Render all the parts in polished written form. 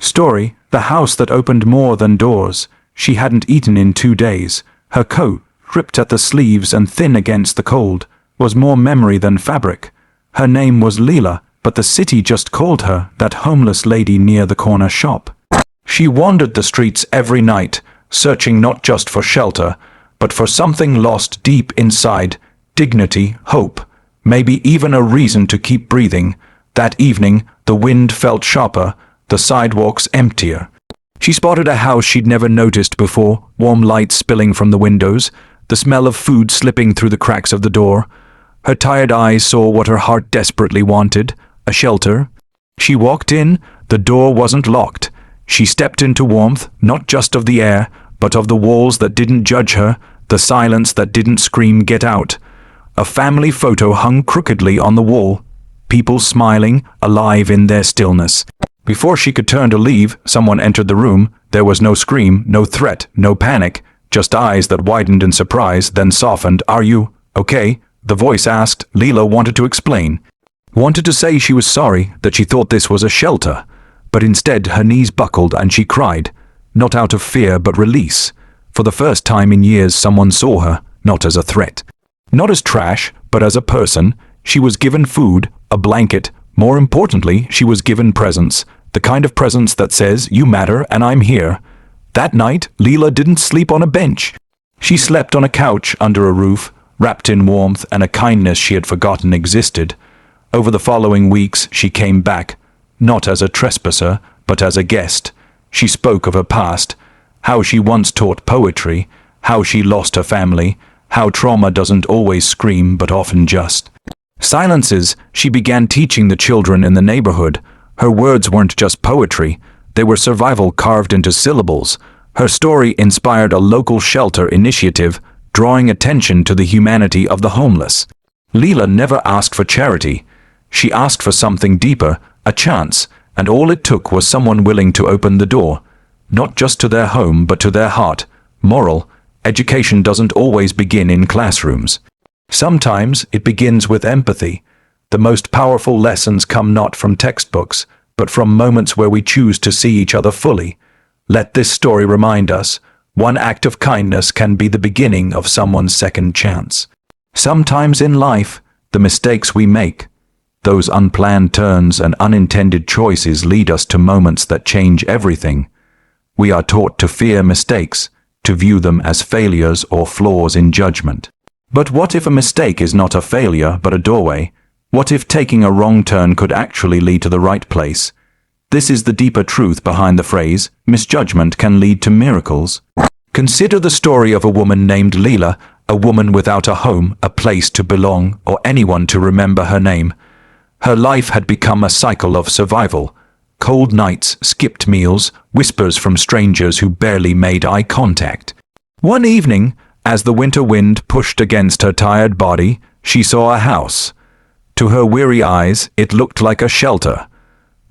Story: the house that opened more than doors. She hadn't eaten in 2 days. Her coat, ripped at the sleeves and thin against the cold, was more memory than fabric. Her name was Leela, but the city just called her that homeless lady near the corner shop. She wandered the streets every night, searching not just for shelter, but for something lost deep inside: dignity, hope, maybe even a reason to keep breathing. That evening, the wind felt sharper, the sidewalks emptier. She spotted a house she'd never noticed before, warm light spilling from the windows, the smell of food slipping through the cracks of the door. Her tired eyes saw what her heart desperately wanted: a shelter. She walked in. The door wasn't locked. She stepped into warmth, not just of the air, but of the walls that didn't judge her, the silence that didn't scream, "Get out." A family photo hung crookedly on the wall, people smiling, alive in their stillness. Before she could turn to leave, someone entered the room. There was no scream, no threat, no panic, just eyes that widened in surprise, then softened. "Are you okay?" the voice asked. Leela wanted to explain, wanted to say she was sorry, that she thought this was a shelter. But instead her knees buckled and she cried, not out of fear but release. For the first time in years someone saw her, not as a threat, not as trash, but as a person. She was given food, a blanket. More importantly, she was given presence, the kind of presence that says, "You matter and I'm here." That night, Leela didn't sleep on a bench. She slept on a couch under a roof, wrapped in warmth and a kindness she had forgotten existed. Over the following weeks, she came back, not as a trespasser, but as a guest. She spoke of her past, how she once taught poetry, how she lost her family, how trauma doesn't always scream but often just silences. She began teaching the children in the neighborhood. Her words weren't just poetry, they were survival carved into syllables. Her story inspired a local shelter initiative, drawing attention to the humanity of the homeless. Leela never asked for charity. She asked for something deeper, a chance, and all it took was someone willing to open the door, not just to their home but to their heart. Moral: education doesn't always begin in classrooms. Sometimes it begins with empathy. The most powerful lessons come not from textbooks, but from moments where we choose to see each other fully. Let this story remind us, one act of kindness can be the beginning of someone's second chance. Sometimes in life, the mistakes we make, those unplanned turns and unintended choices lead us to moments that change everything. We are taught to fear mistakes, to view them as failures or flaws in judgment. But what if a mistake is not a failure but a doorway? What if taking a wrong turn could actually lead to the right place? This is the deeper truth behind the phrase, misjudgment can lead to miracles. Consider the story of a woman named Leela, a woman without a home, a place to belong, or anyone to remember her name. Her life had become a cycle of survival. Cold nights, skipped meals, whispers from strangers who barely made eye contact. One evening, as the winter wind pushed against her tired body, she saw a house. To her weary eyes, it looked like a shelter.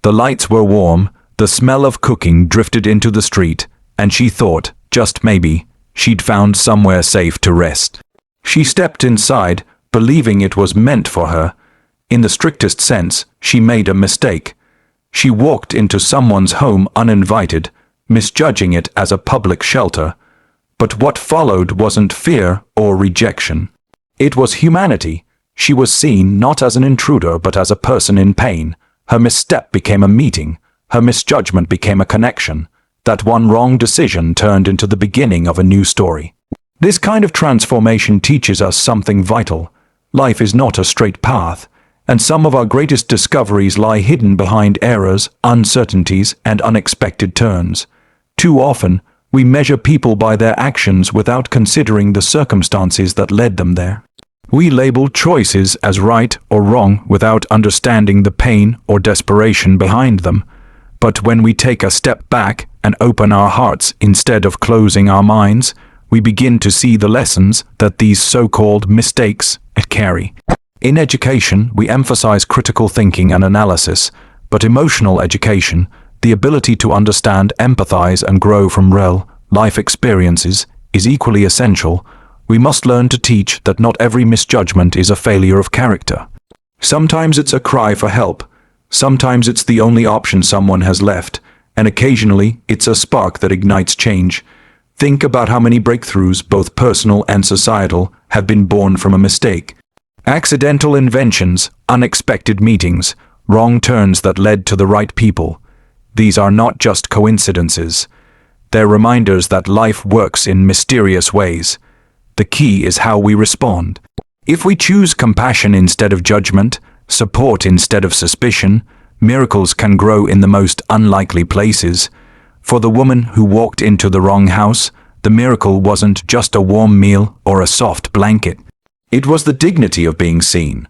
The lights were warm, the smell of cooking drifted into the street, and she thought, just maybe, she'd found somewhere safe to rest. She stepped inside, believing it was meant for her. In the strictest sense, she made a mistake. She walked into someone's home uninvited, misjudging it as a public shelter. But what followed wasn't fear or rejection. It was humanity. She was seen not as an intruder but as a person in pain. Her misstep became a meeting. Her misjudgment became a connection. That one wrong decision turned into the beginning of a new story. This kind of transformation teaches us something vital. Life is not a straight path, and some of our greatest discoveries lie hidden behind errors, uncertainties, and unexpected turns. Too often, we measure people by their actions without considering the circumstances that led them there. We label choices as right or wrong without understanding the pain or desperation behind them. But when we take a step back and open our hearts instead of closing our minds, we begin to see the lessons that these so-called mistakes carry. In education, we emphasize critical thinking and analysis, but emotional education, the ability to understand, empathize, and grow from real life experiences, is equally essential. We must learn to teach that not every misjudgment is a failure of character. Sometimes it's a cry for help. Sometimes it's the only option someone has left, and occasionally it's a spark that ignites change. Think about how many breakthroughs, both personal and societal, have been born from a mistake. Accidental inventions, unexpected meetings, wrong turns that led to the right people. These are not just coincidences. They're reminders that life works in mysterious ways. The key is how we respond. If we choose compassion instead of judgment, support instead of suspicion, miracles can grow in the most unlikely places. For the woman who walked into the wrong house, the miracle wasn't just a warm meal or a soft blanket. It was the dignity of being seen,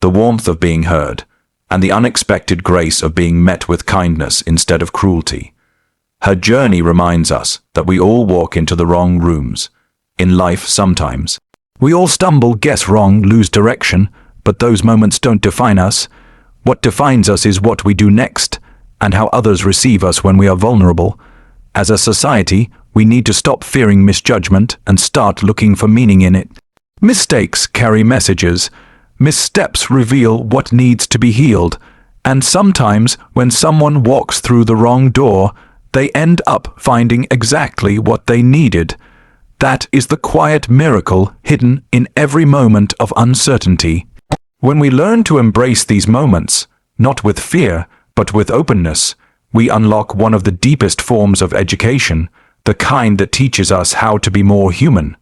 the warmth of being heard, and the unexpected grace of being met with kindness instead of cruelty. Her journey reminds us that we all walk into the wrong rooms. In life, sometimes. We all stumble, guess wrong, lose direction, but those moments don't define us. What defines us is what we do next, and how others receive us when we are vulnerable. As a society, we need to stop fearing misjudgment and start looking for meaning in it. Mistakes carry messages. Missteps reveal what needs to be healed. And sometimes, when someone walks through the wrong door, they end up finding exactly what they needed. That is the quiet miracle hidden in every moment of uncertainty. When we learn to embrace these moments, not with fear, but with openness, we unlock one of the deepest forms of education, the kind that teaches us how to be more human.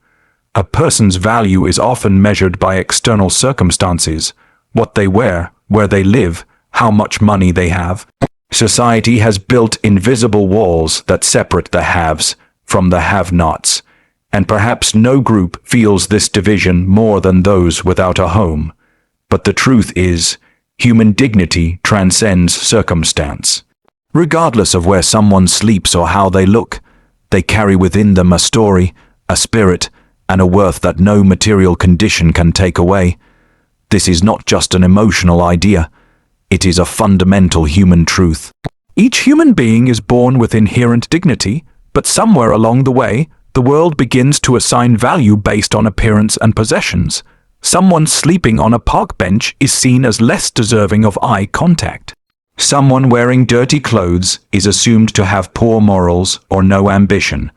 A person's value is often measured by external circumstances, what they wear, where they live, how much money they have. Society has built invisible walls that separate the haves from the have-nots, and perhaps no group feels this division more than those without a home. But the truth is, human dignity transcends circumstance. Regardless of where someone sleeps or how they look, they carry within them a story, a spirit, and a worth that no material condition can take away. This is not just an emotional idea. It is a fundamental human truth. Each human being is born with inherent dignity, but somewhere along the way, the world begins to assign value based on appearance and possessions. Someone sleeping on a park bench is seen as less deserving of eye contact. Someone wearing dirty clothes is assumed to have poor morals or no ambition.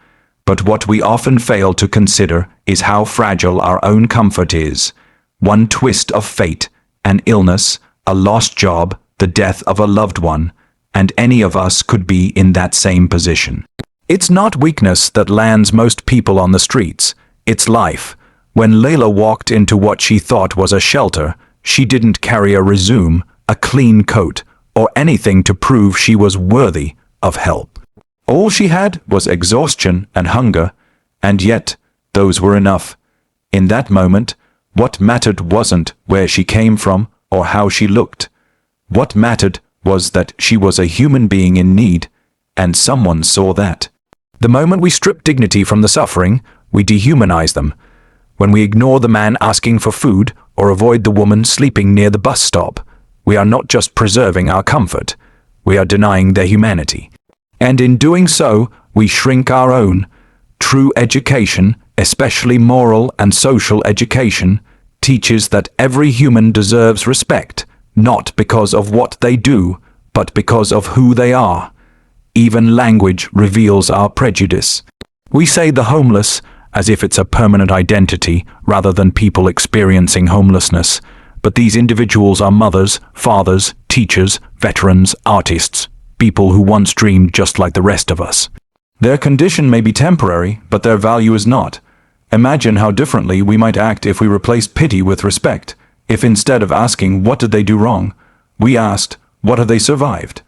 But what we often fail to consider is how fragile our own comfort is. One twist of fate, an illness, a lost job, the death of a loved one, and any of us could be in that same position. It's not weakness that lands most people on the streets, it's life. When Layla walked into what she thought was a shelter, she didn't carry a resume, a clean coat, or anything to prove she was worthy of help. All she had was exhaustion and hunger, and yet those were enough. In that moment, what mattered wasn't where she came from or how she looked. What mattered was that she was a human being in need, and someone saw that. The moment we strip dignity from the suffering, we dehumanize them. When we ignore the man asking for food or avoid the woman sleeping near the bus stop, we are not just preserving our comfort, we are denying their humanity. And in doing so, we shrink our own. True education, especially moral and social education, teaches that every human deserves respect, not because of what they do, but because of who they are. Even language reveals our prejudice. We say the homeless as if it's a permanent identity rather than people experiencing homelessness. But these individuals are mothers, fathers, teachers, veterans, artists, people who once dreamed just like the rest of us. Their condition may be temporary, but their value is not. Imagine how differently we might act if we replaced pity with respect, if instead of asking what did they do wrong, we asked what have they survived.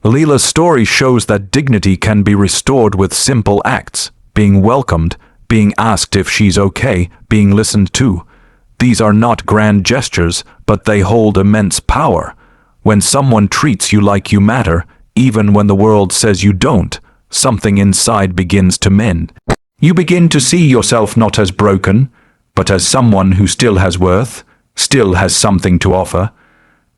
Leela's story shows that dignity can be restored with simple acts, being welcomed, being asked if she's okay, being listened to. These are not grand gestures, but they hold immense power. When someone treats you like you matter, even when the world says you don't, something inside begins to mend. You begin to see yourself not as broken, but as someone who still has worth, still has something to offer.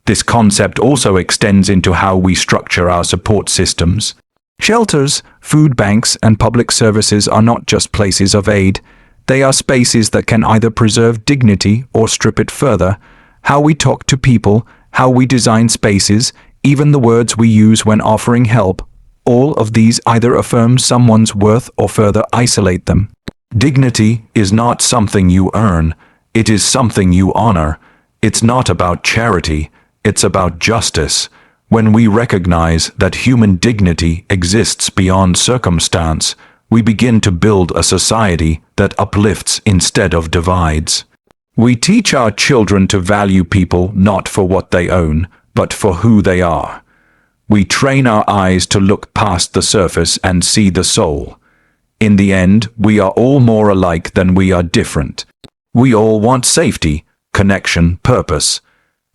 This concept also extends into how we structure our support systems. Shelters, food banks, and public services are not just places of aid. They are spaces that can either preserve dignity or strip it further. How we talk to people, how we design spaces, even the words we use when offering help, All of these either affirm someone's worth or further isolate them. Dignity is not something you earn, it is something you honor. It's not about charity, it's about justice. When we recognize that human dignity exists beyond circumstance, we begin to build a society that uplifts instead of divides. We teach our children to value people not for what they own, but for who they are. We train our eyes to look past the surface and see the soul. In the end, we are all more alike than we are different. We all want safety, connection, purpose.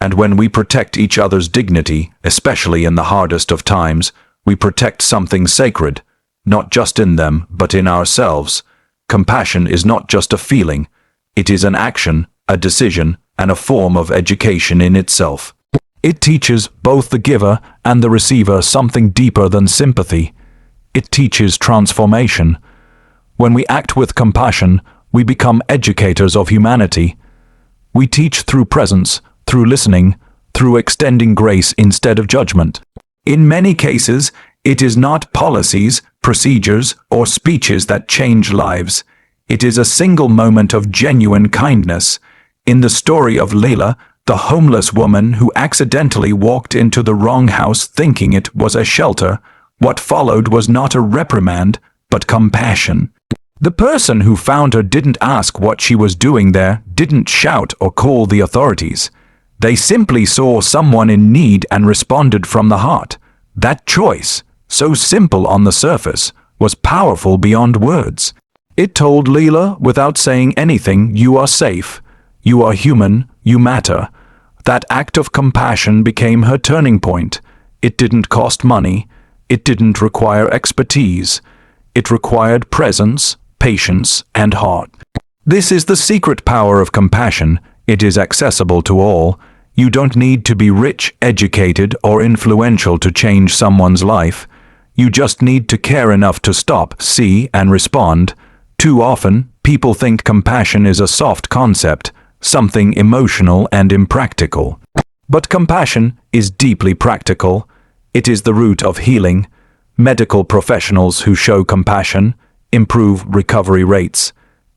And when we protect each other's dignity, especially in the hardest of times, we protect something sacred, not just in them, but in ourselves. Compassion is not just a feeling, it is an action, a decision, and a form of education in itself. It teaches both the giver and the receiver something deeper than sympathy. It teaches transformation. When we act with compassion, we become educators of humanity. We teach through presence, through listening, through extending grace instead of judgment. In many cases, it is not policies, procedures, or speeches that change lives. It is a single moment of genuine kindness. In the story of Layla, the homeless woman who accidentally walked into the wrong house thinking it was a shelter, what followed was not a reprimand, but compassion. The person who found her didn't ask what she was doing there, didn't shout or call the authorities. They simply saw someone in need and responded from the heart. That choice, so simple on the surface, was powerful beyond words. It told Leela, without saying anything, you are safe, you are human, you matter. That act of compassion became her turning point. It didn't cost money. It didn't require expertise. It required presence, patience, and heart. This is the secret power of compassion. It is accessible to all. You don't need to be rich, educated, or influential to change someone's life. You just need to care enough to stop, see, and respond. Too often, people think compassion is a soft concept, something emotional and impractical. But compassion is deeply practical. It is the root of healing. Medical professionals who show compassion improve recovery rates.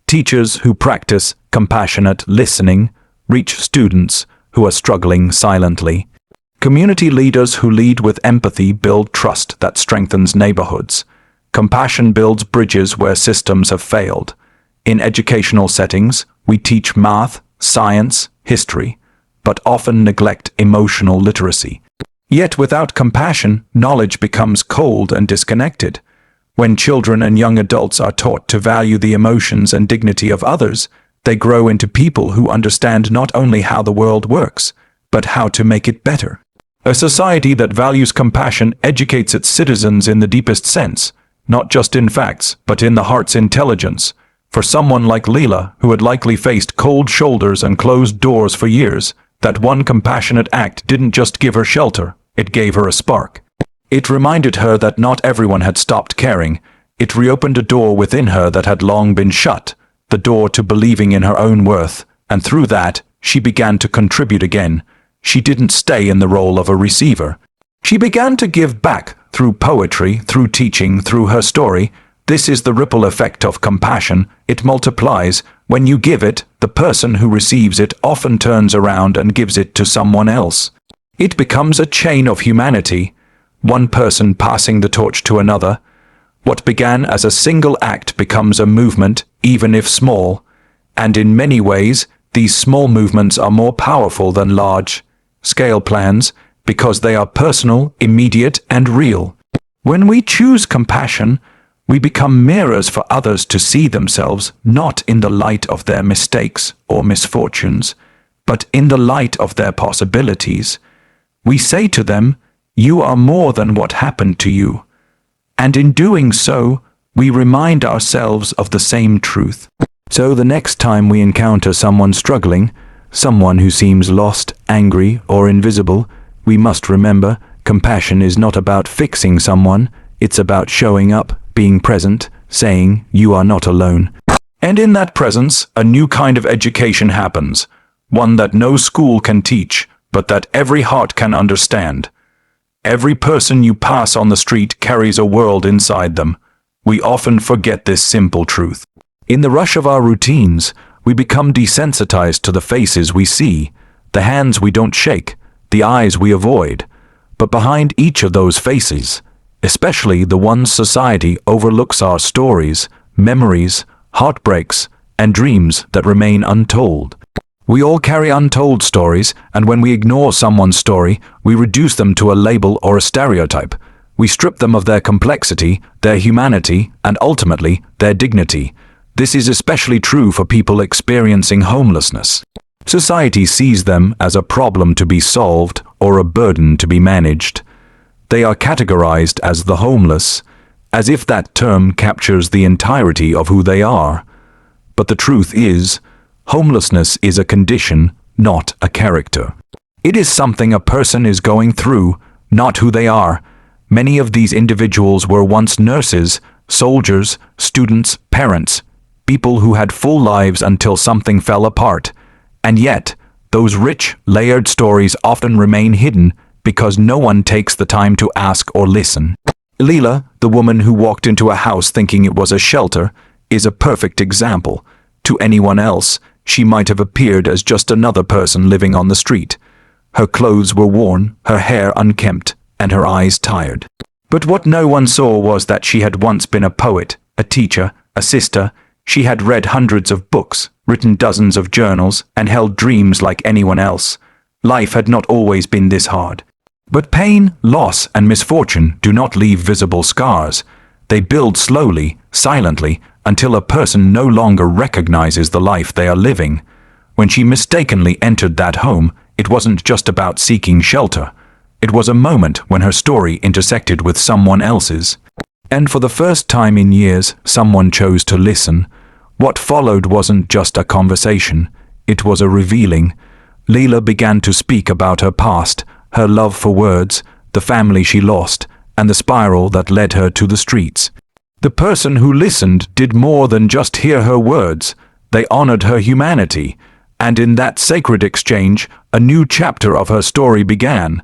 Teachers who practice compassionate listening reach students who are struggling silently. Community leaders who lead with empathy build trust that strengthens neighborhoods. Compassion builds bridges where systems have failed. In educational settings, we teach math, science, history, but often neglect emotional literacy. Yet without compassion, knowledge becomes cold and disconnected. When children and young adults are taught to value the emotions and dignity of others, they grow into people who understand not only how the world works, but how to make it better. A society that values compassion educates its citizens in the deepest sense, not just in facts, but in the heart's intelligence. For someone like Leela, who had likely faced cold shoulders and closed doors for years, that one compassionate act didn't just give her shelter, it gave her a spark. It reminded her that not everyone had stopped caring. It reopened a door within her that had long been shut, the door to believing in her own worth, and through that, she began to contribute again. She didn't stay in the role of a receiver. She began to give back through poetry, through teaching, through her story. This is the ripple effect of compassion. It multiplies. When you give it, the person who receives it often turns around and gives it to someone else. It becomes a chain of humanity, one person passing the torch to another. What began as a single act becomes a movement, even if small. And in many ways, these small movements are more powerful than large-scale plans because they are personal, immediate, and real. When we choose compassion, we become mirrors for others to see themselves not in the light of their mistakes or misfortunes, but in the light of their possibilities. We say to them, "You are more than what happened to you." And in doing so, we remind ourselves of the same truth. So the next time we encounter someone struggling, someone who seems lost, angry, or invisible, we must remember compassion is not about fixing someone, it's about showing up, being present, saying, "You are not alone." And in that presence, a new kind of education happens, one that no school can teach, but that every heart can understand. Every person you pass on the street carries a world inside them. We often forget this simple truth. In the rush of our routines, we become desensitized to the faces we see, the hands we don't shake, the eyes we avoid. But behind each of those faces, especially the ones society overlooks, are stories, memories, heartbreaks, and dreams that remain untold. We all carry untold stories, and when we ignore someone's story, we reduce them to a label or a stereotype. We strip them of their complexity, their humanity, and ultimately, their dignity. This is especially true for people experiencing homelessness. Society sees them as a problem to be solved or a burden to be managed. They are categorized as the homeless, as if that term captures the entirety of who they are. But the truth is, homelessness is a condition, not a character. It is something a person is going through, not who they are. Many of these individuals were once nurses, soldiers, students, parents, people who had full lives until something fell apart. And yet, those rich, layered stories often remain hidden because no one takes the time to ask or listen. Leela, the woman who walked into a house thinking it was a shelter, is a perfect example. To anyone else, she might have appeared as just another person living on the street. Her clothes were worn, her hair unkempt, and her eyes tired. But what no one saw was that she had once been a poet, a teacher, a sister. She had read hundreds of books, written dozens of journals, and held dreams like anyone else. Life had not always been this hard. But pain, loss, and misfortune do not leave visible scars. They build slowly, silently, until a person no longer recognizes the life they are living. When she mistakenly entered that home, it wasn't just about seeking shelter. It was a moment when her story intersected with someone else's. And for the first time in years, someone chose to listen. What followed wasn't just a conversation, it was a revealing. Leela began to speak about her past, her love for words, the family she lost, and the spiral that led her to the streets. The person who listened did more than just hear her words. They honored her humanity, and in that sacred exchange, a new chapter of her story began.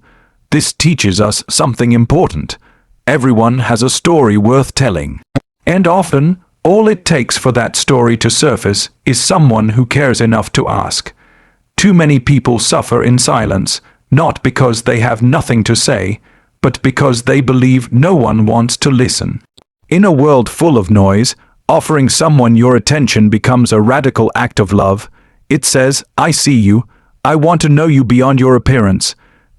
This teaches us something important. Everyone has a story worth telling. And often, all it takes for that story to surface is someone who cares enough to ask. Too many people suffer in silence, not because they have nothing to say, but because they believe no one wants to listen. In a world full of noise, offering someone your attention becomes a radical act of love. It says, "I see you. I want to know you beyond your appearance."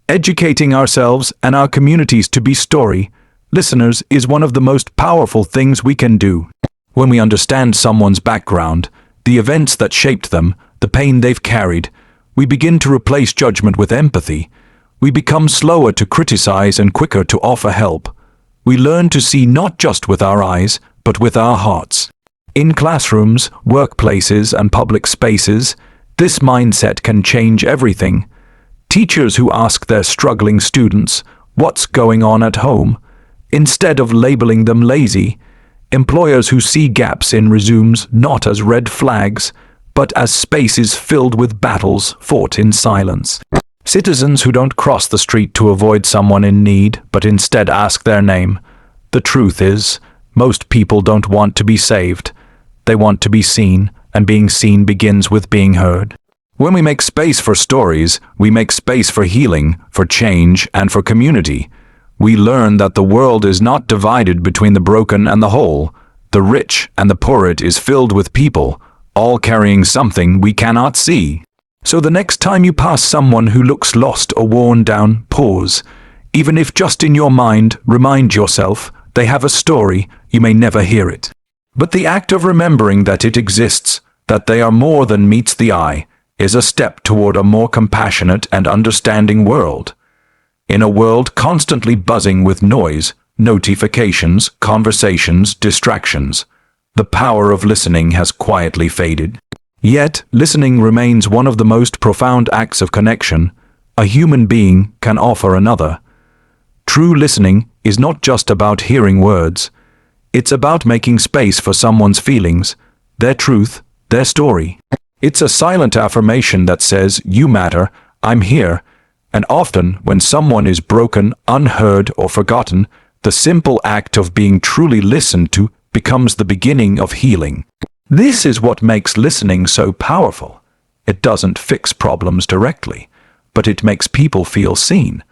Educating ourselves and our communities to be story listeners is one of the most powerful things we can do. When we understand someone's background, the events that shaped them, the pain they've carried, we begin to replace judgment with empathy. We become slower to criticize and quicker to offer help. We learn to see not just with our eyes, but with our hearts. In classrooms, workplaces, and public spaces, this mindset can change everything. Teachers who ask their struggling students, "What's going on at home?" instead of labeling them lazy. Employers who see gaps in resumes not as red flags, but as spaces filled with battles fought in silence. Citizens who don't cross the street to avoid someone in need, but instead ask their name. The truth is, most people don't want to be saved. They want to be seen, and being seen begins with being heard. When we make space for stories, we make space for healing, for change, and for community. We learn that the world is not divided between the broken and the whole. The rich and the poor. It is filled with people, all carrying something we cannot see. So the next time you pass someone who looks lost or worn down, pause. Even if just in your mind, remind yourself they have a story, you may never hear it. But the act of remembering that it exists, that they are more than meets the eye, is a step toward a more compassionate and understanding world. In a world constantly buzzing with noise, notifications, conversations, distractions, the power of listening has quietly faded. Yet, listening remains one of the most profound acts of connection a human being can offer another. True listening is not just about hearing words. It's about making space for someone's feelings, their truth, their story. It's a silent affirmation that says, "You matter, I'm here," And often, when someone is broken, unheard, or forgotten, the simple act of being truly listened to becomes the beginning of healing. This is what makes listening so powerful. It doesn't fix problems directly, but it makes people feel seen.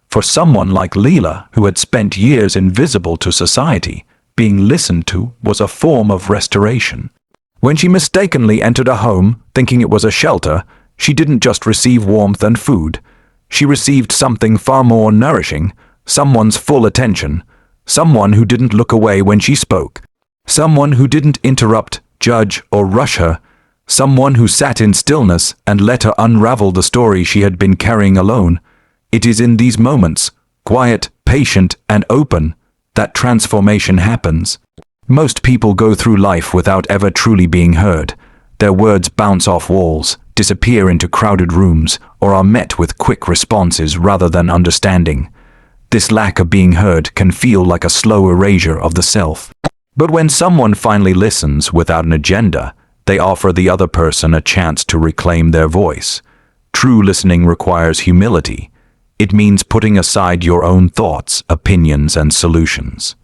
For someone like Leela, who had spent years invisible to society, being listened to was a form of restoration. When she mistakenly entered a home, thinking it was a shelter, she didn't just receive warmth and food. She received something far more nourishing, someone's full attention, someone who didn't look away when she spoke, someone who didn't interrupt, judge, or rush her, someone who sat in stillness and let her unravel the story she had been carrying alone. It is in these moments, quiet, patient, and open, that transformation happens. Most people go through life without ever truly being heard. Their words bounce off walls, disappear into crowded rooms, or are met with quick responses rather than understanding. This lack of being heard can feel like a slow erasure of the self. But when someone finally listens without an agenda, they offer the other person a chance to reclaim their voice. True listening requires humility. It means putting aside your own thoughts, opinions, and solutions.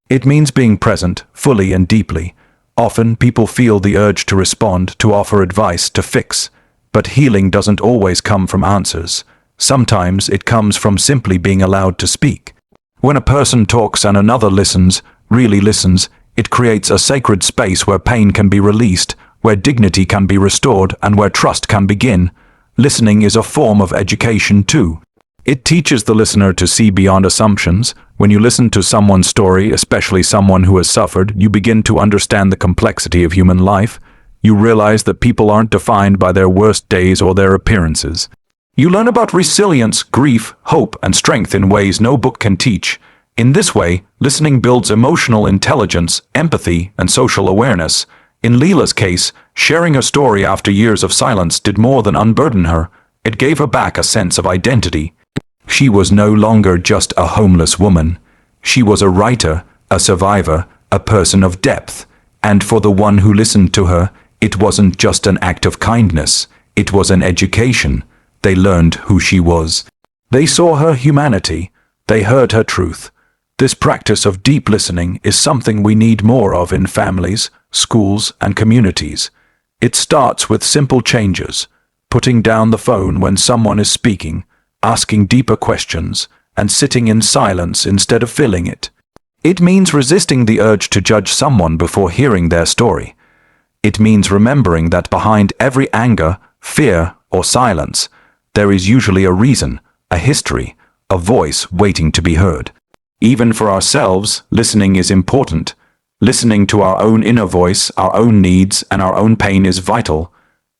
It means being present, fully and deeply. Often people feel the urge to respond, to offer advice, to fix. But healing doesn't always come from answers. Sometimes it comes from simply being allowed to speak. When a person talks and another listens, really listens, it creates a sacred space where pain can be released, where dignity can be restored, and where trust can begin. Listening is a form of education too. It teaches the listener to see beyond assumptions. When you listen to someone's story, especially someone who has suffered, you begin to understand the complexity of human life. You realize that people aren't defined by their worst days or their appearances. You learn about resilience, grief, hope, and strength in ways no book can teach. In this way, listening builds emotional intelligence, empathy, and social awareness. In Leela's case, sharing her story after years of silence did more than unburden her. It gave her back a sense of identity. She was no longer just a homeless woman. She was a writer, a survivor, a person of depth. And for the one who listened to her, it wasn't just an act of kindness. It was an education. They learned who she was. They saw her humanity. They heard her truth. This practice of deep listening is something we need more of in families, schools, and communities. It starts with simple changes, putting down the phone when someone is speaking, asking deeper questions, and sitting in silence instead of filling it. It means resisting the urge to judge someone before hearing their story. It means remembering that behind every anger, fear, or silence, there is usually a reason, a history, a voice waiting to be heard. Even for ourselves, listening is important. Listening to our own inner voice, our own needs, and our own pain is vital.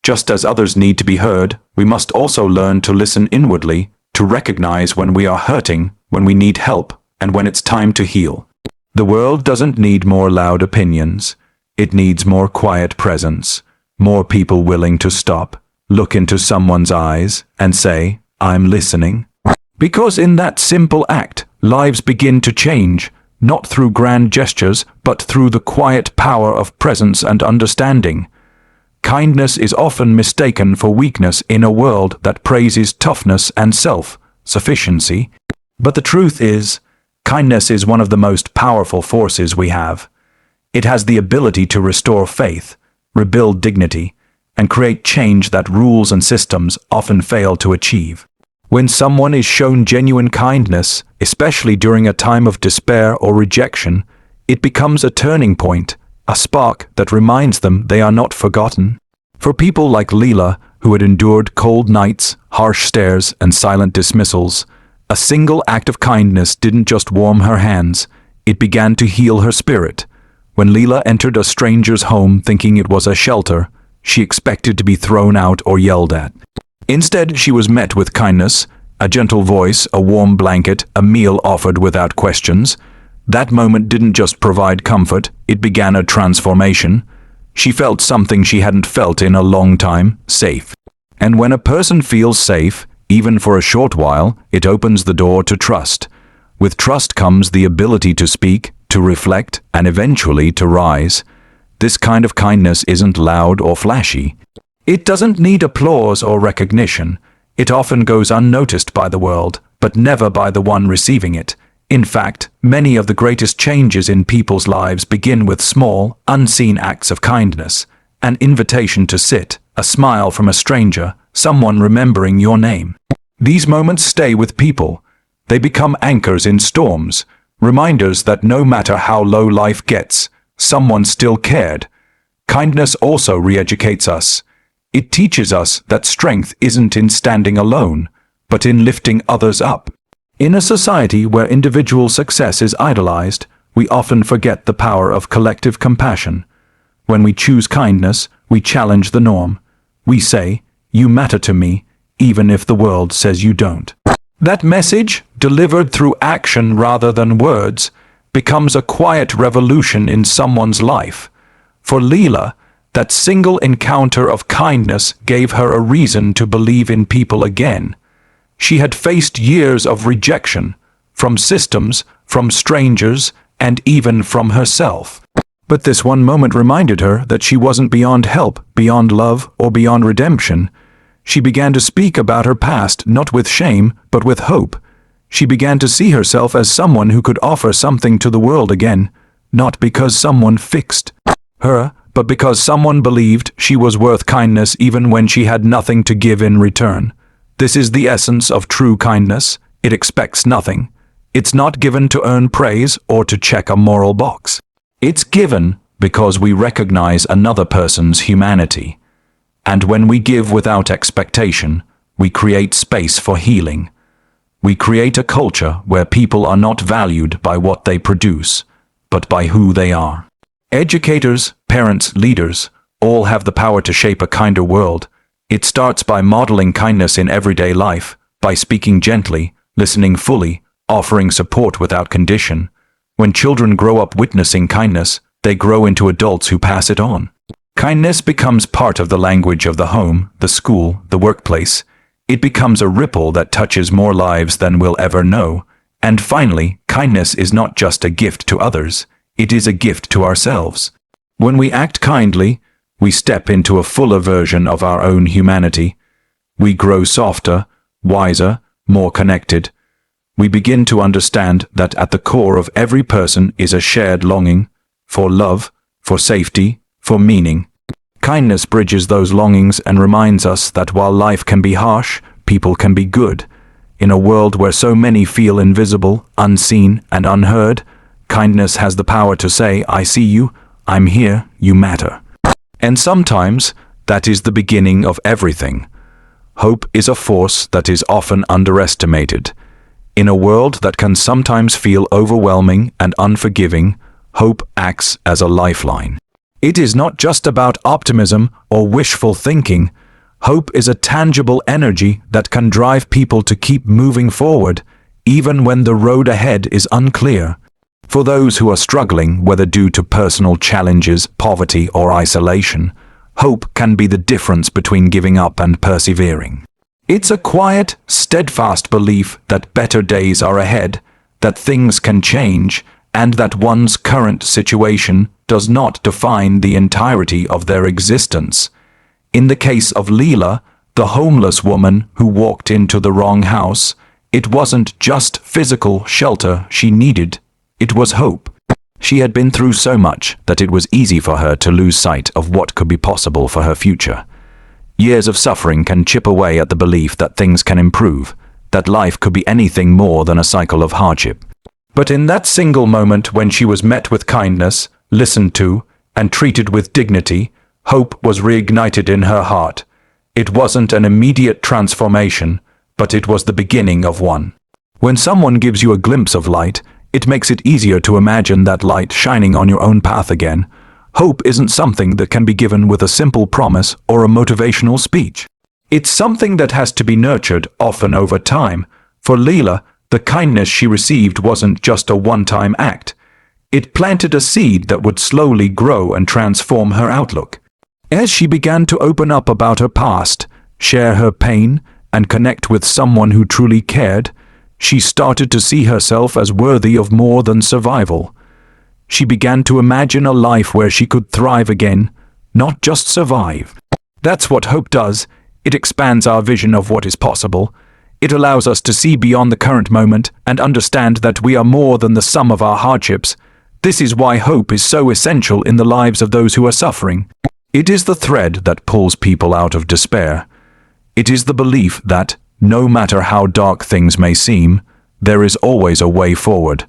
Just as others need to be heard, we must also learn to listen inwardly, to recognize when we are hurting, when we need help, and when it's time to heal. The world doesn't need more loud opinions. It needs more quiet presence, more people willing to stop, look into someone's eyes, and say, "I'm listening." Because in that simple act, lives begin to change, not through grand gestures, but through the quiet power of presence and understanding. Kindness is often mistaken for weakness in a world that praises toughness and self-sufficiency. But the truth is, kindness is one of the most powerful forces we have. It has the ability to restore faith, rebuild dignity, and create change that rules and systems often fail to achieve. When someone is shown genuine kindness, especially during a time of despair or rejection, it becomes a turning point, a spark that reminds them they are not forgotten. For people like Leela, who had endured cold nights, harsh stares, and silent dismissals, a single act of kindness didn't just warm her hands, it began to heal her spirit. When Leela entered a stranger's home thinking it was a shelter, she expected to be thrown out or yelled at. Instead, she was met with kindness, a gentle voice, a warm blanket, a meal offered without questions. That moment didn't just provide comfort, it began a transformation. She felt something she hadn't felt in a long time, safe. And when a person feels safe, even for a short while, it opens the door to trust. With trust comes the ability to speak, to reflect, and eventually to rise. This kind of kindness isn't loud or flashy. It doesn't need applause or recognition. It often goes unnoticed by the world, but never by the one receiving it. In fact, many of the greatest changes in people's lives begin with small, unseen acts of kindness. An invitation to sit, a smile from a stranger, someone remembering your name. These moments stay with people. They become anchors in storms, reminders that no matter how low life gets, someone still cared. Kindness also re-educates us. It teaches us that strength isn't in standing alone, but in lifting others up. In a society where individual success is idolized, we often forget the power of collective compassion. When we choose kindness, we challenge the norm. We say, "You matter to me," even if the world says you don't. That message, delivered through action rather than words, becomes a quiet revolution in someone's life. For Leela, that single encounter of kindness gave her a reason to believe in people again. She had faced years of rejection, from systems, from strangers, and even from herself. But this one moment reminded her that she wasn't beyond help, beyond love, or beyond redemption. She began to speak about her past, not with shame, but with hope. She began to see herself as someone who could offer something to the world again, not because someone fixed her, but because someone believed she was worth kindness even when she had nothing to give in return. This is the essence of true kindness. It expects nothing. It's not given to earn praise or to check a moral box. It's given because we recognize another person's humanity. And when we give without expectation, we create space for healing. We create a culture where people are not valued by what they produce, but by who they are. Educators, parents, leaders, all have the power to shape a kinder world. It starts by modeling kindness in everyday life, by speaking gently, listening fully, offering support without condition. When children grow up witnessing kindness, they grow into adults who pass it on. Kindness becomes part of the language of the home, the school, the workplace. It becomes a ripple that touches more lives than we'll ever know. And finally, kindness is not just a gift to others, it is a gift to ourselves. When we act kindly, we step into a fuller version of our own humanity. We grow softer, wiser, more connected. We begin to understand that at the core of every person is a shared longing for love, for safety, for meaning. Kindness bridges those longings and reminds us that while life can be harsh, people can be good. In a world where so many feel invisible, unseen, and unheard, kindness has the power to say, "I see you, I'm here, you matter." And sometimes, that is the beginning of everything. Hope is a force that is often underestimated. In a world that can sometimes feel overwhelming and unforgiving, hope acts as a lifeline. It is not just about optimism or wishful thinking. Hope is a tangible energy that can drive people to keep moving forward, even when the road ahead is unclear. For those who are struggling, whether due to personal challenges, poverty, or isolation, hope can be the difference between giving up and persevering. It's a quiet, steadfast belief that better days are ahead, that things can change, and that one's current situation does not define the entirety of their existence. In the case of Leela, the homeless woman who walked into the wrong house, it wasn't just physical shelter she needed, it was hope. She had been through so much that it was easy for her to lose sight of what could be possible for her future. Years of suffering can chip away at the belief that things can improve, that life could be anything more than a cycle of hardship. But in that single moment when she was met with kindness, listened to, and treated with dignity, hope was reignited in her heart. It wasn't an immediate transformation, but it was the beginning of one. When someone gives you a glimpse of light, it makes it easier to imagine that light shining on your own path again. Hope isn't something that can be given with a simple promise or a motivational speech. It's something that has to be nurtured, often over time. For Leela, the kindness she received wasn't just a one-time act. It planted a seed that would slowly grow and transform her outlook. As she began to open up about her past, share her pain, and connect with someone who truly cared, she started to see herself as worthy of more than survival. She began to imagine a life where she could thrive again, not just survive. That's what hope does. It expands our vision of what is possible. It allows us to see beyond the current moment and understand that we are more than the sum of our hardships. This is why hope is so essential in the lives of those who are suffering. It is the thread that pulls people out of despair. It is the belief that, no matter how dark things may seem, there is always a way forward.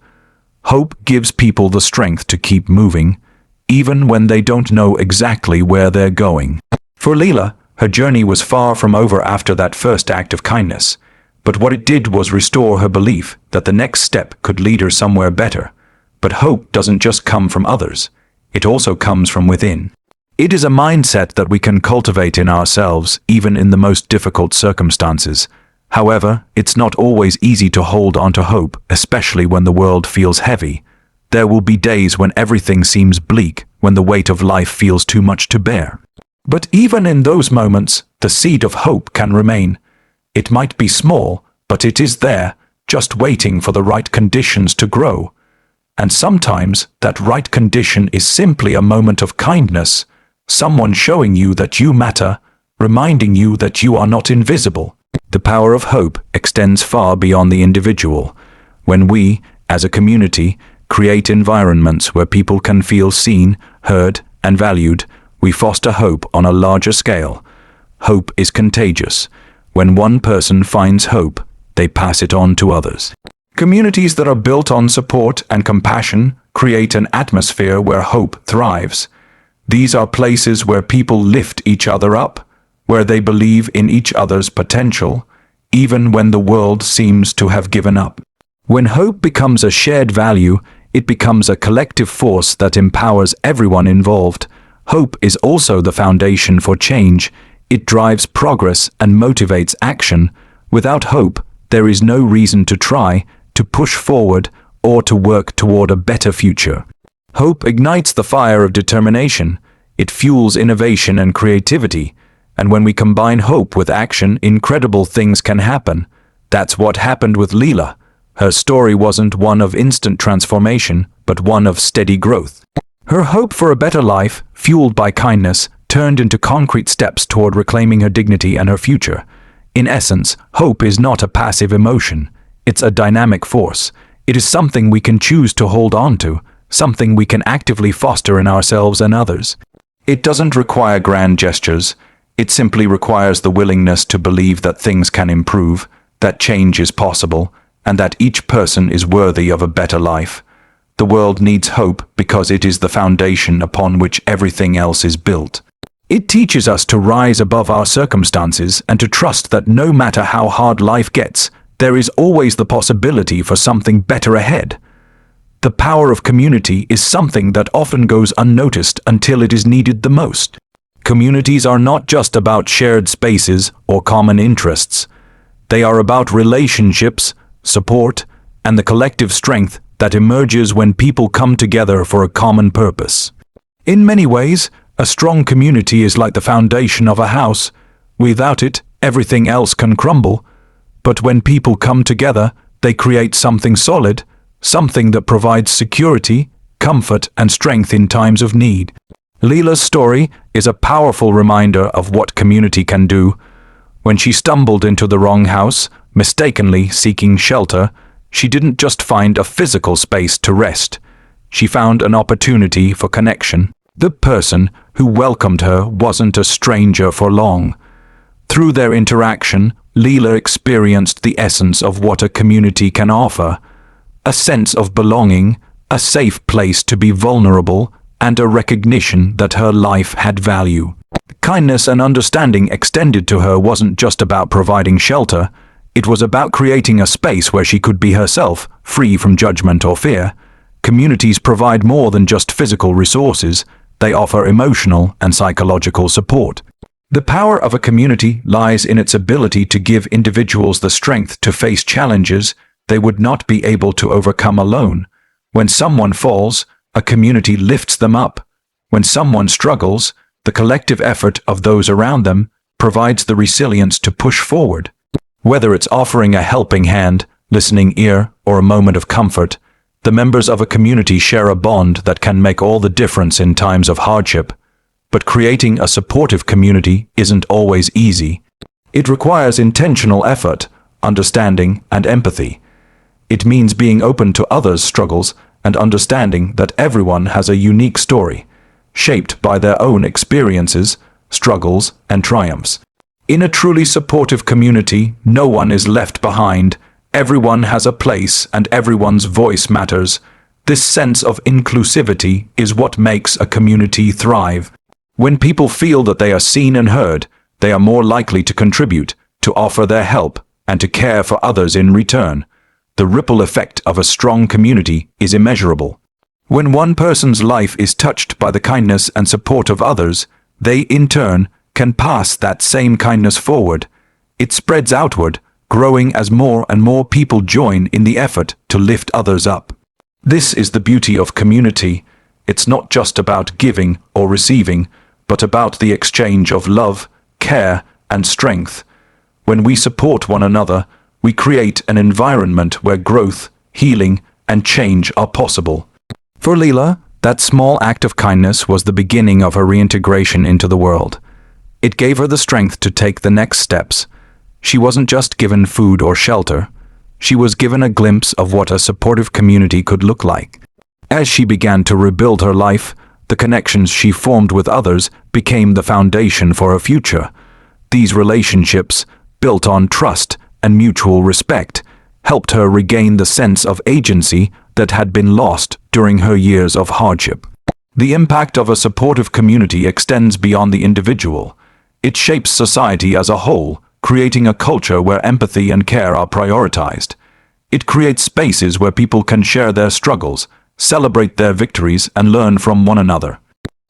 Hope gives people the strength to keep moving, even when they don't know exactly where they're going. For Leela, her journey was far from over after that first act of kindness, but what it did was restore her belief that the next step could lead her somewhere better. But hope doesn't just come from others, it also comes from within. It is a mindset that we can cultivate in ourselves, even in the most difficult circumstances. However, it's not always easy to hold on to hope, especially when the world feels heavy. There will be days when everything seems bleak, when the weight of life feels too much to bear. But even in those moments, the seed of hope can remain. It might be small, but it is there, just waiting for the right conditions to grow. And sometimes that right condition is simply a moment of kindness, someone showing you that you matter, reminding you that you are not invisible. The power of hope extends far beyond the individual. When we, as a community, create environments where people can feel seen, heard, and valued, we foster hope on a larger scale. Hope is contagious. When one person finds hope, they pass it on to others. Communities that are built on support and compassion create an atmosphere where hope thrives. These are places where people lift each other up, where they believe in each other's potential, even when the world seems to have given up. When hope becomes a shared value, it becomes a collective force that empowers everyone involved. Hope is also the foundation for change. It drives progress and motivates action. Without hope, there is no reason to try, to push forward, or to work toward a better future. Hope ignites the fire of determination. It fuels innovation and creativity. And when we combine hope with action, incredible things can happen. That's what happened with Leela. Her story wasn't one of instant transformation, but one of steady growth. Her hope for a better life, fueled by kindness, turned into concrete steps toward reclaiming her dignity and her future. In essence, hope is not a passive emotion. It's a dynamic force. It is something we can choose to hold on to, something we can actively foster in ourselves and others. It doesn't require grand gestures. It simply requires the willingness to believe that things can improve, that change is possible, and that each person is worthy of a better life. The world needs hope because it is the foundation upon which everything else is built. It teaches us to rise above our circumstances and to trust that no matter how hard life gets, there is always the possibility for something better ahead. The power of community is something that often goes unnoticed until it is needed the most. Communities are not just about shared spaces or common interests. They are about relationships, support, and the collective strength that emerges when people come together for a common purpose. In many ways, a strong community is like the foundation of a house. Without it, everything else can crumble. But when people come together, they create something solid, something that provides security, comfort, and strength in times of need. Leela's story is a powerful reminder of what community can do. When she stumbled into the wrong house, mistakenly seeking shelter, she didn't just find a physical space to rest. She found an opportunity for connection. The person who welcomed her wasn't a stranger for long. Through their interaction, Leela experienced the essence of what a community can offer. A sense of belonging, a safe place to be vulnerable, and a recognition that her life had value. Kindness and understanding extended to her wasn't just about providing shelter. It was about creating a space where she could be herself, free from judgment or fear. Communities provide more than just physical resources. They offer emotional and psychological support. The power of a community lies in its ability to give individuals the strength to face challenges they would not be able to overcome alone. When someone falls, a community lifts them up. When someone struggles, the collective effort of those around them provides the resilience to push forward. Whether it's offering a helping hand, listening ear, or a moment of comfort, the members of a community share a bond that can make all the difference in times of hardship. But creating a supportive community isn't always easy. It requires intentional effort, understanding, and empathy. It means being open to others' struggles and understanding that everyone has a unique story, shaped by their own experiences, struggles, and triumphs. In a truly supportive community, no one is left behind. Everyone has a place and everyone's voice matters. This sense of inclusivity is what makes a community thrive. When people feel that they are seen and heard, they are more likely to contribute, to offer their help, and to care for others in return. The ripple effect of a strong community is immeasurable. When one person's life is touched by the kindness and support of others, they, in turn, can pass that same kindness forward. It spreads outward, growing as more and more people join in the effort to lift others up. This is the beauty of community. It's not just about giving or receiving, but about the exchange of love, care, and strength. When we support one another, we create an environment where growth, healing, and change are possible. For Leela, that small act of kindness was the beginning of her reintegration into the world. It gave her the strength to take the next steps. She wasn't just given food or shelter. She was given a glimpse of what a supportive community could look like. As she began to rebuild her life, the connections she formed with others became the foundation for her future. These relationships, built on trust and mutual respect, helped her regain the sense of agency that had been lost during her years of hardship. The impact of a supportive community extends beyond the individual. It shapes society as a whole, creating a culture where empathy and care are prioritized. It creates spaces where people can share their struggles, celebrate their victories, and learn from one another.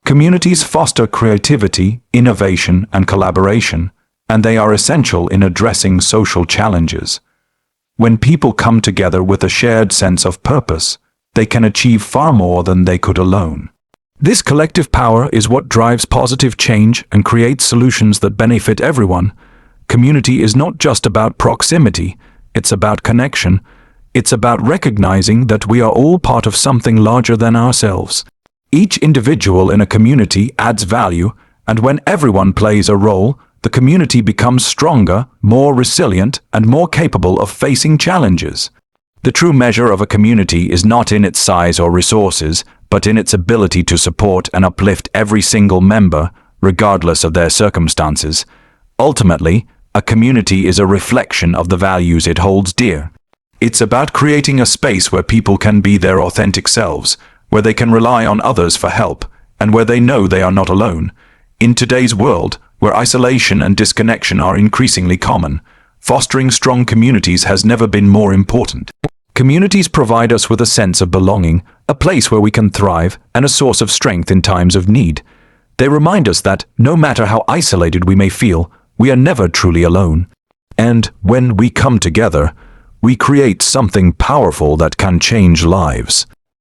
Communities foster creativity, innovation, and collaboration, and they are essential in addressing social challenges. When people come together with a shared sense of purpose, they can achieve far more than they could alone. This collective power is what drives positive change and creates solutions that benefit everyone. Community is not just about proximity, it's about connection. It's about recognizing that we are all part of something larger than ourselves. Each individual in a community adds value, and when everyone plays a role, the community becomes stronger, more resilient, and more capable of facing challenges. The true measure of a community is not in its size or resources, but in its ability to support and uplift every single member, regardless of their circumstances. Ultimately, a community is a reflection of the values it holds dear. It's about creating a space where people can be their authentic selves, where they can rely on others for help, and where they know they are not alone. In today's world, where isolation and disconnection are increasingly common, fostering strong communities has never been more important. Communities provide us with a sense of belonging, a place where we can thrive, and a source of strength in times of need. They remind us that, no matter how isolated we may feel, we are never truly alone. And when we come together, we create something powerful that can change lives.